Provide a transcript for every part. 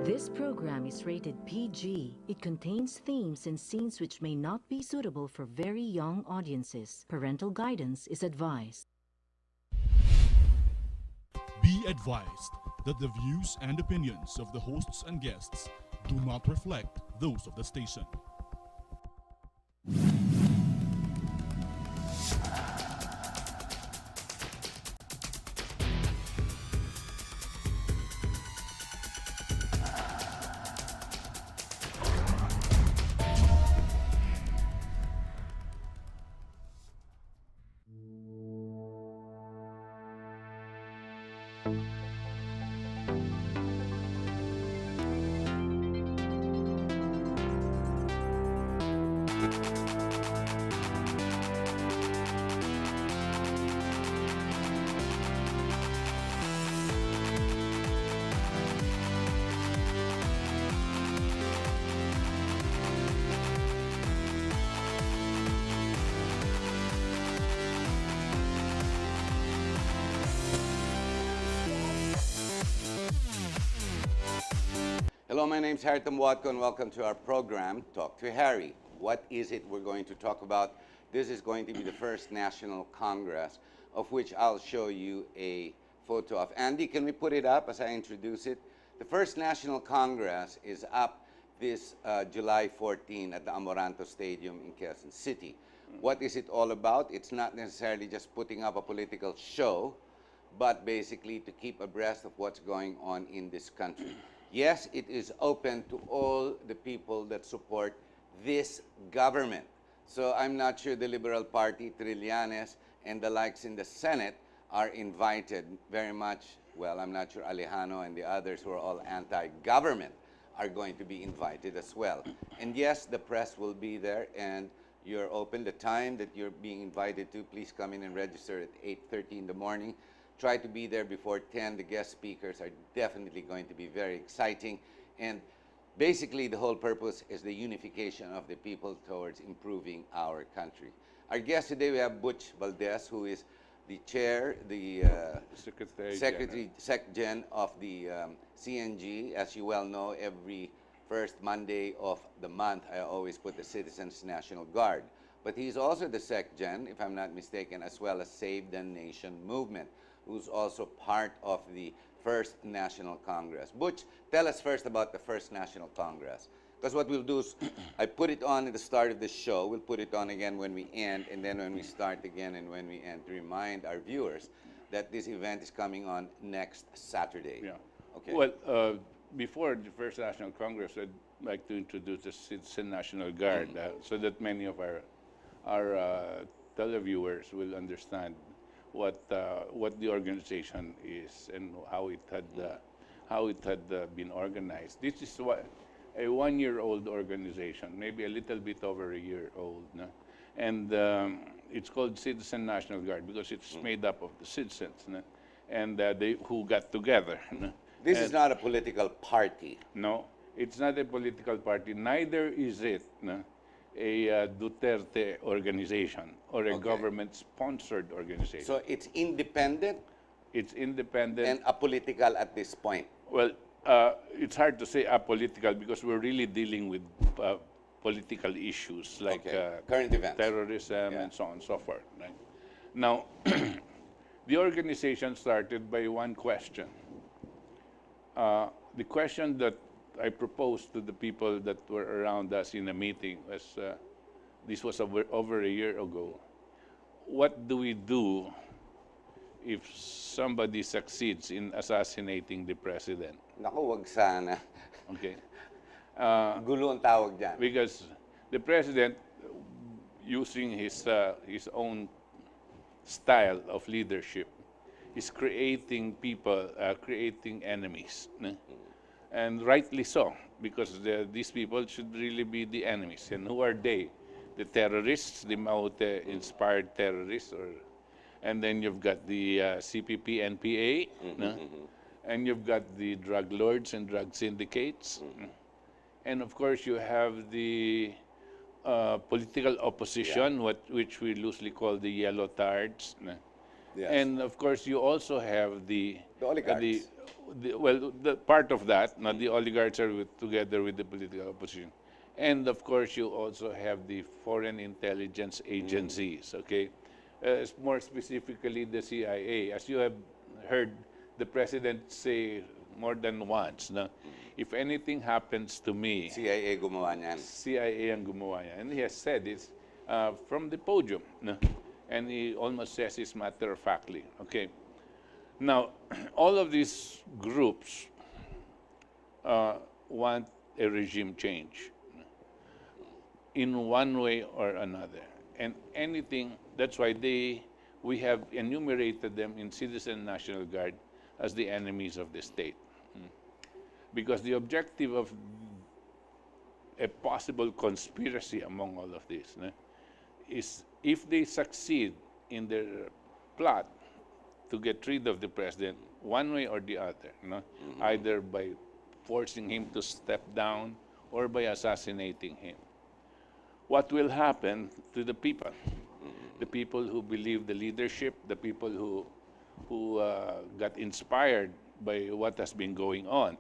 This program is rated PG. It contains themes and scenes which may not be suitable for very young audiences. Parental guidance is advised. Be advised that the views and opinions of the hosts and guests do not reflect those of the station. Hello, my name's Harry Tambuatco and welcome to our program, Talk to Harry. What is it we're going to talk about? This is going to be the first National Congress, of which I'll show you a photo of. Andy, can we put it up as I introduce it? The first National Congress is up this July 14 at the Amoranto Stadium in Quezon City. What is it all about? It's not necessarily just putting up a political show, but basically to keep abreast of what's going on in this country. Yes, it is open to all the people that support this government. So I'm not sure the Liberal Party, Trillanes, and the likes in the Senate are invited very much. Well, I'm not sure Alejandro and the others who are all anti-government are going to be invited as well. And yes, the press will be there, and you're open. The time that you're being invited to, please come in and register at 8:30 in the morning. Try to be there before 10. The guest speakers are definitely going to be very exciting. And basically, the whole purpose is the unification of the people towards improving our country. Our guest today, we have Butch Valdez, who is the chair, the Secretary Sec-Gen of the CNG. As you well know, every first Monday of the month, I always put the Citizens National Guard. But he's also the Sec-Gen, if I'm not mistaken, as well as Save the Nation movement, who's also part of the First National Congress. Butch, tell us first about the First National Congress. Because what we'll do is, I put it on at the start of the show, we'll put it on again when we end, and then when we start again and when we end, to remind our viewers that this event is coming on next Saturday. Yeah. Okay. Well, before the First National Congress, I'd like to introduce the Citizen National Guard so that many of our televiewers will understand what the organization is and how it had been organized. This is a one-year-old organization, maybe a little bit over a year old, no? And it's called Citizen National Guard because it's made up of the citizens, no? And they who got together. No? This is not a political party. No, it's not a political party. Neither is it, no, a Duterte organization or a government-sponsored organization. So it's independent It's independent. and apolitical at this point. Well, it's hard to say apolitical because we're really dealing with political issues like Current events. terrorism and so on and so forth. Right? Now, the organization started by one question. The question that I proposed to the people that were around us in a meeting was, this was over a year ago. What do we do if somebody succeeds in assassinating the president? Naku, wag sana. Okay. Gulo ang tawag dyan. Because the president, using his own style of leadership, is creating people, creating enemies. No? And rightly so, because these people should really be the enemies. And who are they? The terrorists, the Maote-inspired terrorists, and then you've got the CPP, NPA, no? And you've got the drug lords and drug syndicates. And of course, you have the political opposition, which we loosely call the yellow tards. No? Yes. And of course, you also have The oligarchs. the part of that, not the oligarchs are together with the political opposition. And of course, you also have the foreign intelligence agencies, okay? More specifically, the CIA. As you have heard the president say more than once, no? If anything happens to me, CIA gumawa niyan. CIA ang gumawa yan. And he has said it from the podium. No? And he almost says it matter-of-factly. Okay. Now, all of these groups want a regime change in one way or another. And anything, that's why we have enumerated them in Citizen National Guard as the enemies of the state. Because the objective of a possible conspiracy among all of this is if they succeed in their plot to get rid of the president one way or the other, either by forcing him to step down or by assassinating him. What will happen to the people? The people who believe the leadership, the people who got inspired by what has been going on.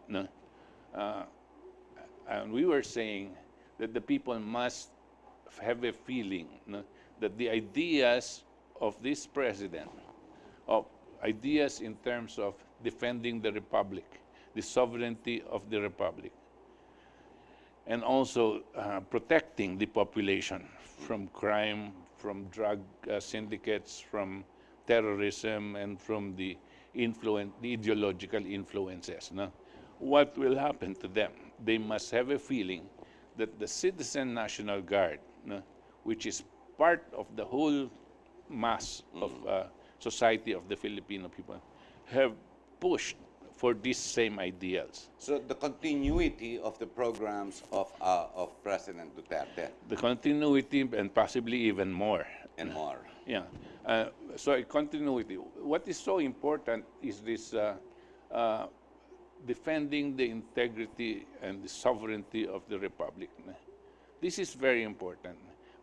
And we were saying that the people must have a feeling that the ideas of this president, of ideas in terms of defending the republic, the sovereignty of the republic, and also protecting the population from crime, from drug syndicates, from terrorism, and from the ideological influences. What will happen to them? They must have a feeling that the Citizen National Guard, which is part of the whole mass of society of the Filipino people, have pushed for these same ideals. So the continuity of the programs of President Duterte The continuity and possibly even more. and more. Yeah. So a continuity. What is so important is this defending the integrity and the sovereignty of the republic. This is very important,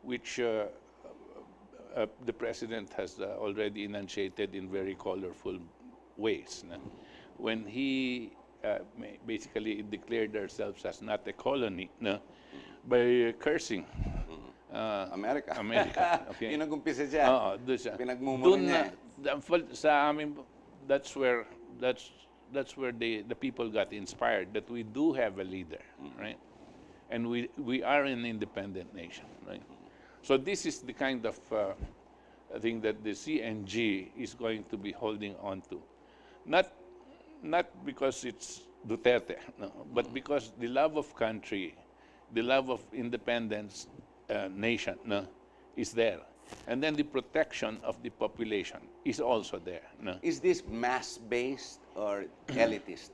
which the president has already enunciated in very colorful ways. When he basically declared ourselves as not a colony by cursing America. America. Okay. Yun ang umpisa dyan. Oo, doon siya. Pinagmumura niya. Sa amin, that's where the people got inspired, that we do have a leader, right? And we are an independent nation, right? So this is the kind of thing that the CNG is going to be holding on to. Not because it's Duterte, no, but because the love of country, the love of independence, nation, is there. And then the protection of the population is also there. Is this mass-based or elitist?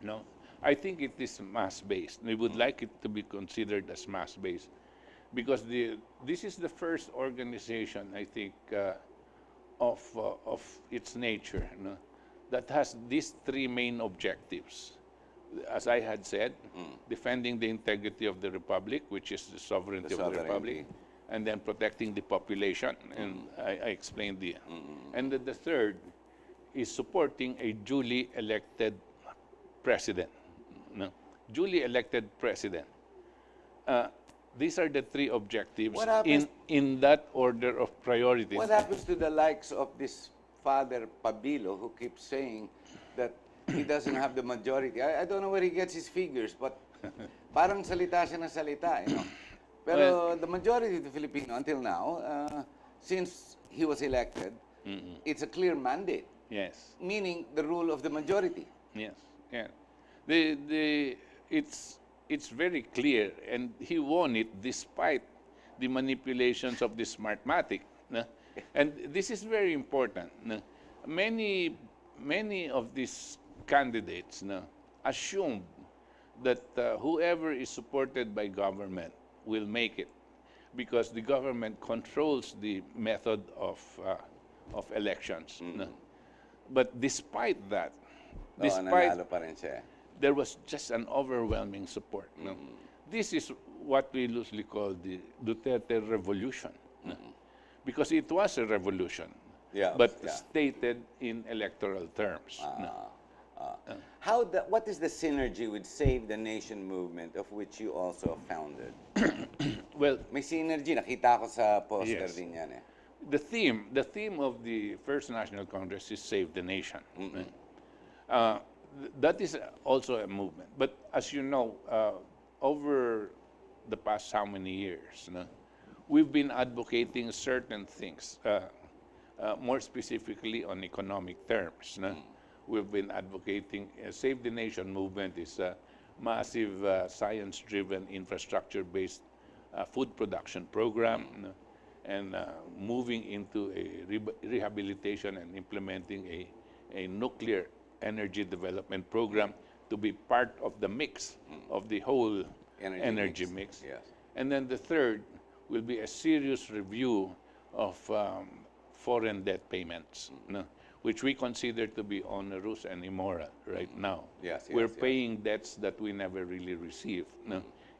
No, I think it is mass-based. We would like it to be considered as mass-based because this is the first organization, I think, of its nature that has these three main objectives. As I had said, defending the integrity of the republic, which is the sovereignty of the republic, and then protecting the population, and I explained the. And the third is supporting a duly elected president. Duly elected president. These are the three objectives What happens- in that order of priority. What happens to the likes of this Father Pabilo who keeps saying that he doesn't have the majority? I don't know where he gets his figures, but parang salita siya na salita, Pero the majority of the Filipino until now, since he was elected, it's a clear mandate, Yes. meaning the rule of the majority. Yes, yeah. It's very clear, and he won it despite the manipulations of the Smartmatic. And this is very important. Many of these candidates assumed that whoever is supported by government will make it because the government controls the method of elections. But despite that, Nanalo pa rin siya. there was just an overwhelming support. This is what we loosely call the Duterte revolution. Because it was a revolution. Yeah, but yeah. stated in electoral terms. What is the synergy with Save the Nation movement, of which you also founded? Well, May synergy, nakita ko sa poster yes. din yan eh. The theme of the First National Congress is Save the Nation. Uh, that is also a movement. But as you know, over the past how many years, we've been advocating certain things, more specifically on economic terms. We've been advocating Save the Nation movement is a massive science-driven, infrastructure-based food production program, and moving into a rehabilitation and implementing a nuclear energy development program to be part of the mix of the whole energy mix. Yes. And then the third will be a serious review of foreign debt payments, which we consider to be onerous and immoral right now. Yes, We're yes, yes. paying debts that we never really received.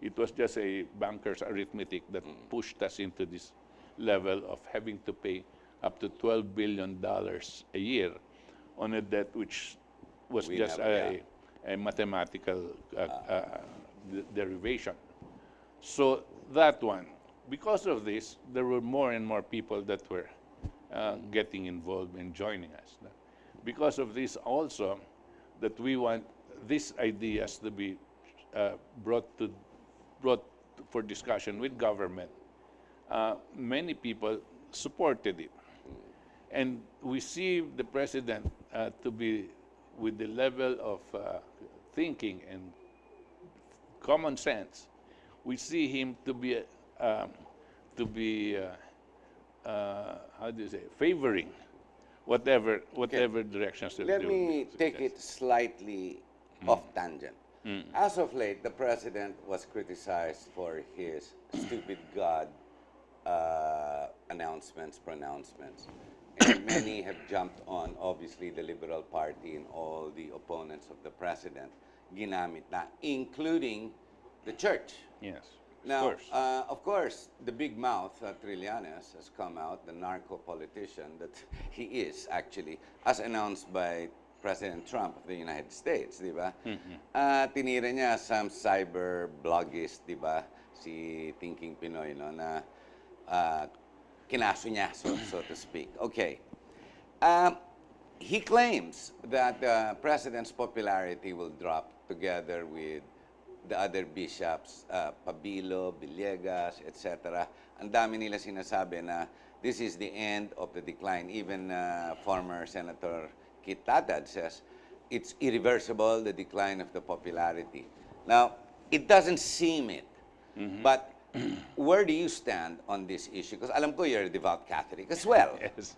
It was just a banker's arithmetic that pushed us into this level of having to pay up to $12 billion a year on a debt which was We just never- a mathematical derivation. So that one, because of this, there were more and more people that were getting involved in joining us. Because of this also, that we want these ideas to be brought for discussion with government. Many people supported it. And we see the president to be, with the level of thinking and common sense, we see him to be how do you say, favoring whatever directions that Let they will me be take it successful. slightly off tangent. As of late, the president was criticized for his stupid God pronouncements. And many have jumped on, obviously, the Liberal Party and all the opponents of the president, ginamit na, including the church. Yes, Now, of course. of course, the big mouth, Trillanes, has come out, the narco-politician that he is, actually, as announced by President Trump of the United States, di ba? Tinira niya some cyber bloggist, di ba? Si Thinking Pinoy, no, na kinaso niya, so to speak. Okay. He claims that the president's popularity will drop together with the other bishops, Pabilo, Villegas, etc. Ang dami nila sinasabi na this is the end of the decline. Even former Senator Kit Tatad says it's irreversible, the decline of the popularity. Now, it doesn't seem it, but where do you stand on this issue? Because alam ko you're a devout Catholic as well. Yes.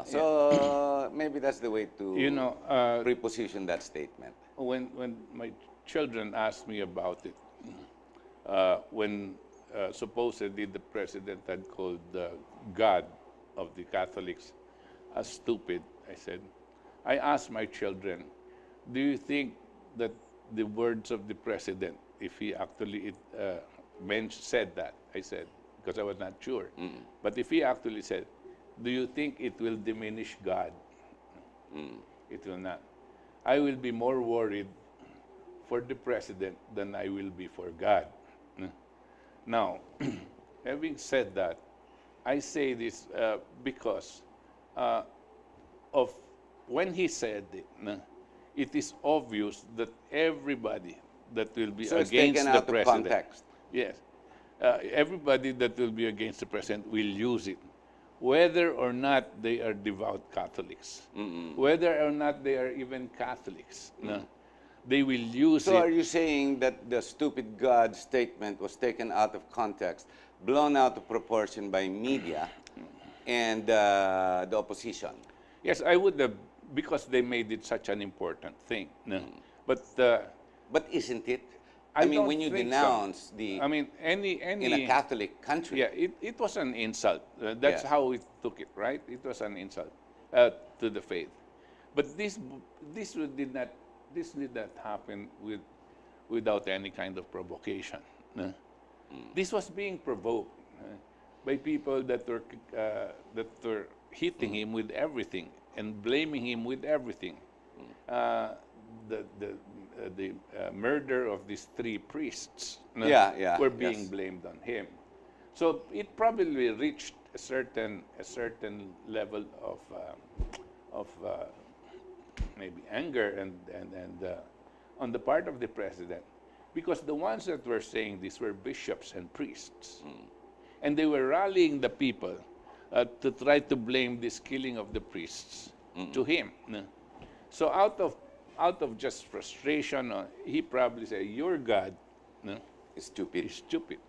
So maybe that's the way to reposition that statement. When my children asked me about it, when supposedly the president had called God of the Catholics as stupid, I asked my children, do you think that the words of the president, if he actually said that, I said, because I was not sure, but if he actually said, do you think it will diminish God? It will not. I will be more worried for the president than I will be for God. Now, having said that, I say this because of when he said it, it is obvious that everybody that will be So it's against taken the out of president, context. yes, everybody that will be against the president will use it, whether or not they are devout Catholics, whether or not they are even Catholics. They will use So it. are you saying that the stupid God statement was taken out of context, blown out of proportion by media and the opposition? Yes, I would have, because they made it such an important thing. But But isn't it? I mean, don't when you think so. denounce I mean, any in a Catholic country, yeah, it was an insult. That's Yes. how we took it, right? It was an insult to the faith. But this did not happen without any kind of provocation. This was being provoked by people that were hitting him with everything and blaming him with everything. Uh, the murder of these 3 priests were being blamed on him. So it probably reached a certain level of maybe anger and on the part of the president, because the ones that were saying this were bishops and priests, and they were rallying the people to try to blame this killing of the priests to him. No? So out of just frustration, he probably said, "Your God, no, It's stupid. is stupid."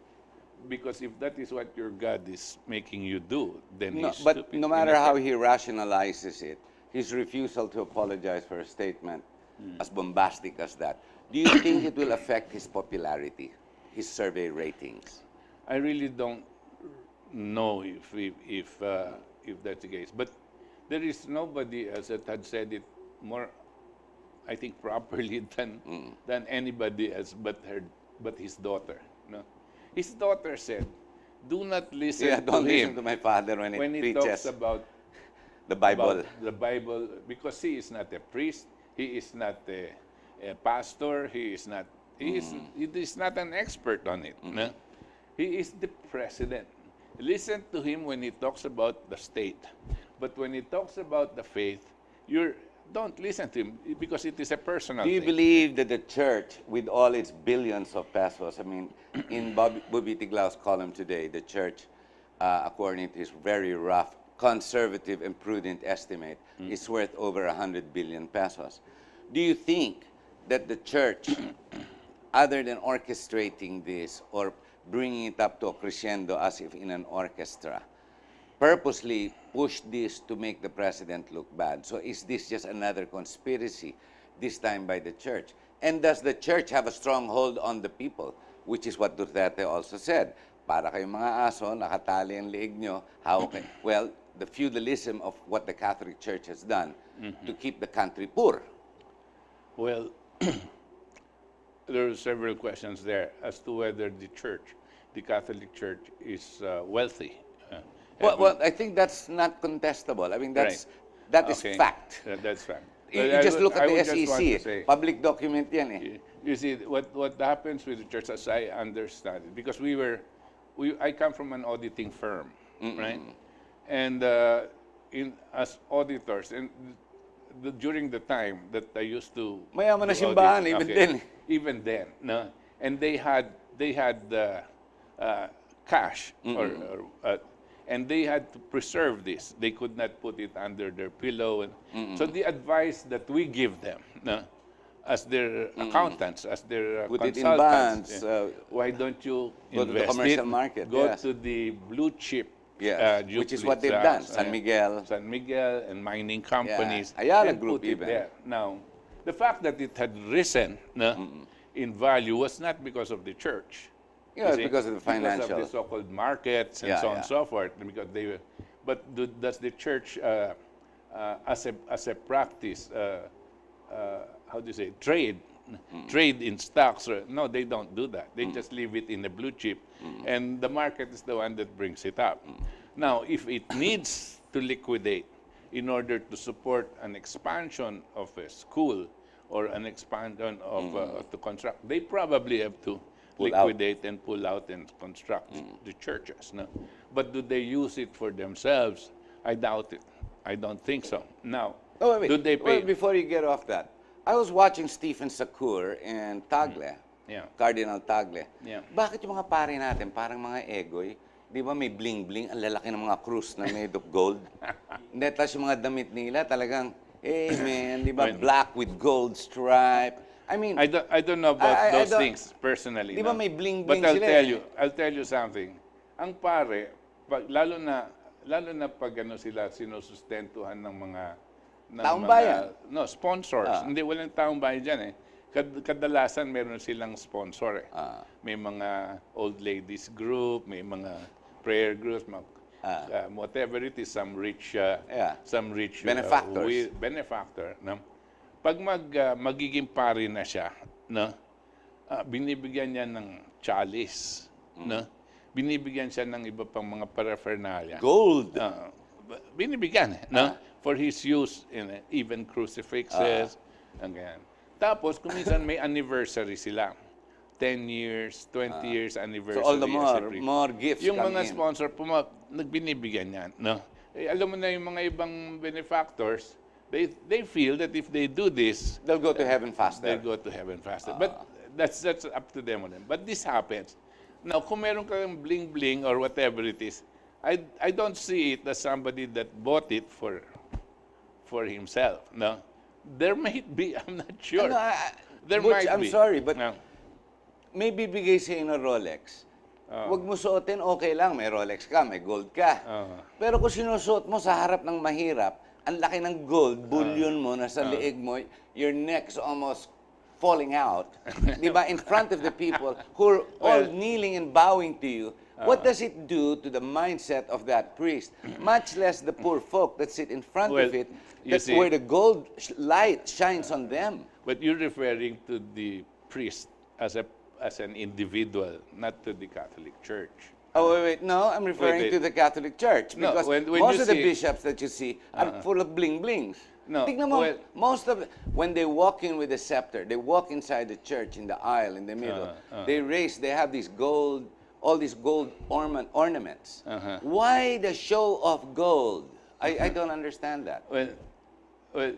Because if that is what your God is making you do, then No, he's but stupid. no matter how he rationalizes it, his refusal to apologize for a statement as bombastic as that, do you think it will affect his popularity, his survey ratings? I really don't know if that's the case. But there is nobody else that had said it more, I think, properly than anybody else but his daughter. No? His daughter said, "Do not listen Yeah, to don't him listen to my father when he preaches talks about the Bible." the Bible, because he is not a priest, he is not a pastor, he is not an expert on it. No? He is the president. Listen to him when he talks about the state, but when he talks about the faith, don't listen to him because it is a personal Do you thing. believe that the church, with all its billions of pesos, I mean, in Bobby Tiglau's column today, the church, according to his very rough, conservative and prudent estimate, is worth over 100 billion pesos. Do you think that the church, other than orchestrating this or bringing it up to a crescendo as if in an orchestra, purposely pushed this to make the president look bad? So is this just another conspiracy, this time by the church? And does the church have a stronghold on the people, which is what Duterte also said? Para kayong mga aso, nakatali ang liig nyo, how okay? Well, the feudalism of what the Catholic Church has done to keep the country poor. Well, there are several questions there as to whether the Catholic Church, is wealthy. Well, I think that's not contestable. I mean, that is Okay. fact. That's fact. You But just look at I the would just want to SEC, say, public document yan eh. you see, what happens with the church, as I understand it, because I come from an auditing firm, right? And as auditors, and during the time that I used to Mayaman na do simbahan, audit, even then. even then, no, and they had cash and they had to preserve this. They could not put it under their pillow, and so the advice that we give them, no, as their accountants, as their Put it in consultants, bonds, why don't you go to the invest commercial it? market, Go yes. to the blue chip. Yes, which is what they've done. San Miguel. San Miguel and mining companies. Ayala and Group put it even. there. Now, the fact that it had risen in value was not because of the church. Yeah, You it's see? because of the financial. Because of the so-called markets and so on and so forth. Because they were, but does the church, as a practice, how do you say, trade in stocks? No, they don't do that. They just leave it in the blue chip, and the market is the one that brings it up. Now, if it needs to liquidate in order to support an expansion of a school or an expansion of to construct, they probably have to liquidate and pull out and construct the churches. No? But do they use it for themselves? I doubt it. I don't think so. Now, Oh, wait. do they pay? Well, before you get off that, I was watching Stephen Sakur and Tagle, Yeah. Cardinal Tagle. Yeah. Bakit yung mga pare natin, parang mga egoy, di ba may bling-bling, ang lalaki ng mga krus na made of gold? Hindi, tapos yung mga damit nila talagang, hey man, di ba, black with gold stripe. I mean, I don't know about I those don't- things personally. Di ba no? may bling-bling But sila I'll tell you something. Ang pare, lalo na pag sila sinusustentuhan ng mga Taong bayan. No, sponsors. Hindi, walang taong bayan dyan eh. Kadalasan meron silang sponsor eh. May mga old ladies group, may mga prayer groups, whatever it is, some rich Benefactors. benefactor. No? Pag magiging pari na siya, no? Binibigyan niya ng chalice, no? Binibigyan siya ng iba pang mga paraphernalia. gold. binibigyan, no? For his use in even crucifixes, and ganyan. Tapos, kung minsan may anniversary sila. 10 years, 20 years anniversary. So all the as a priest. more gifts Yung come mga in. sponsor, nagbinibigyan yan, no? Alam mo na yung mga ibang benefactors, they feel that if they do this, They'll go to heaven faster. they'll go to heaven faster. But that's up to them. But this happens. Now, kung meron kang bling-bling or whatever it is, I don't see it as somebody that bought it for himself. No, there might be. I'm not sure. Ano, There Butch, might I'm be. sorry, but No. may bibigay sa'yo ng Rolex. Huwag mo suotin, okay lang, may Rolex ka, may gold ka. Pero kung sinusuot mo sa harap ng mahirap, ang laki ng gold, bullion mo, nasa liig mo, your neck's almost falling out. Di ba? In front of the people who are all kneeling and bowing to you, what does it do to the mindset of that priest? Much less the poor folk that sit in front of it, you that's see- where the gold light shines on them. But you're referring to the priest as an individual, not to the Catholic Church. Oh, wait. No, I'm referring Wait. to the Catholic Church. No, Because when most you of the see- bishops that you see are full of bling-blings. No, Tignan mo, well- most of when they walk in with the scepter, they walk inside the church in the aisle, in the middle. They have these gold, all these gold ornaments. Why the show of gold? I don't understand that. Well,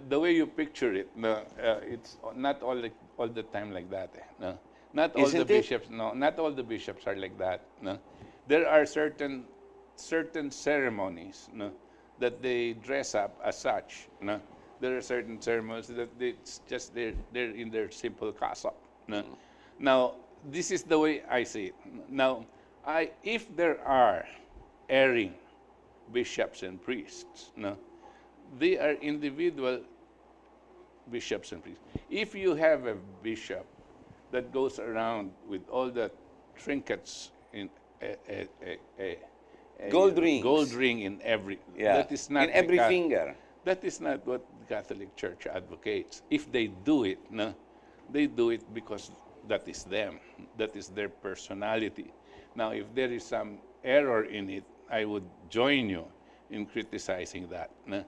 the way you picture it, no, it's not all the time like that. No, not all Isn't the it? bishops. No, not all the bishops are like that. No, there are certain ceremonies, no, that they dress up as such. No, there are certain ceremonies that it's just they're in their simple cassock. No, now this is the way I see it. Now, if there are erring bishops and priests, no, they are individual bishops and priests. If you have a bishop that goes around with all the trinkets in a Gold rings. gold ring in every, Yeah. that is not in every the finger. That is not what the Catholic Church advocates. If they do it, no, they do it because that is them. That is their personality. Now, if there is some error in it, I would join you in criticizing that. No?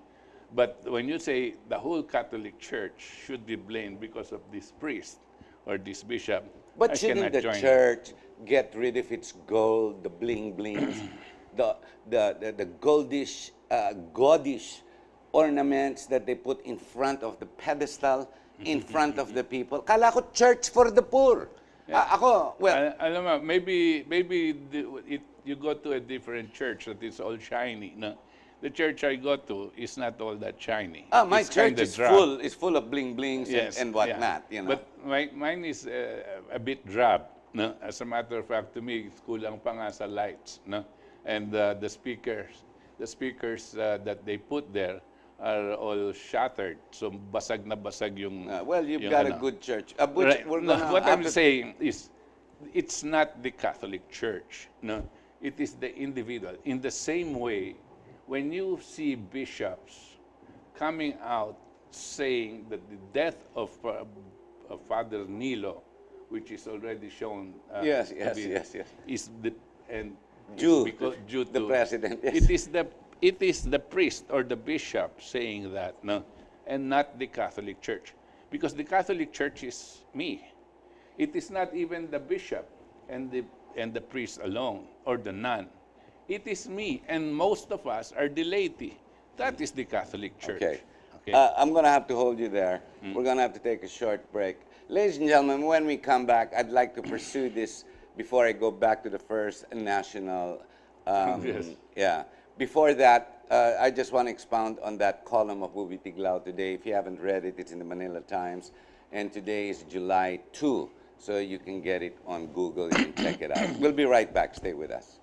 But when you say the whole Catholic Church should be blamed because of this priest or this bishop, But I shouldn't cannot the join you. church get rid of its gold, the bling-blings, the goldish, gaudish ornaments that they put in front of the pedestal, in front of the people? Kala ko church for the poor. Ako, well, Alam mo, maybe you go to a different church that is all shiny. No? The church I go to is not all that shiny. my It's church kinda is drab. full of bling-blings and whatnot, you know. But mine is a bit drab. No? As a matter of fact, to me, it's kulang pa nga sa lights. No? And the speakers that they put there are all shattered. So basag na basag yung... well, you've yung got a ano. good church. Butch, Right. we're No, gonna what have I'm to- saying is, it's not the Catholic Church. No, it is the individual. In the same way, when you see bishops coming out saying that the death of Father Nilo, which is already shown Yes, to yes, be, yes, yes. is the and Due it's because, due the to president, yes. it is the priest or the bishop saying that, no, and not the Catholic Church, because the Catholic Church is me. It is not even the bishop and the priest alone or the nun. It is me, and most of us are the laity. That is the Catholic Church. Okay. Okay. I'm going to have to hold you there. We're going to have to take a short break. Ladies and gentlemen, when we come back, I'd like to pursue this before I go back to the first national. Yes. Yeah. Before that, I just want to expound on that column of Bubi Tiglao today. If you haven't read it, it's in the Manila Times. And today is July 2. So you can get it on Google. You can check it out. We'll be right back. Stay with us.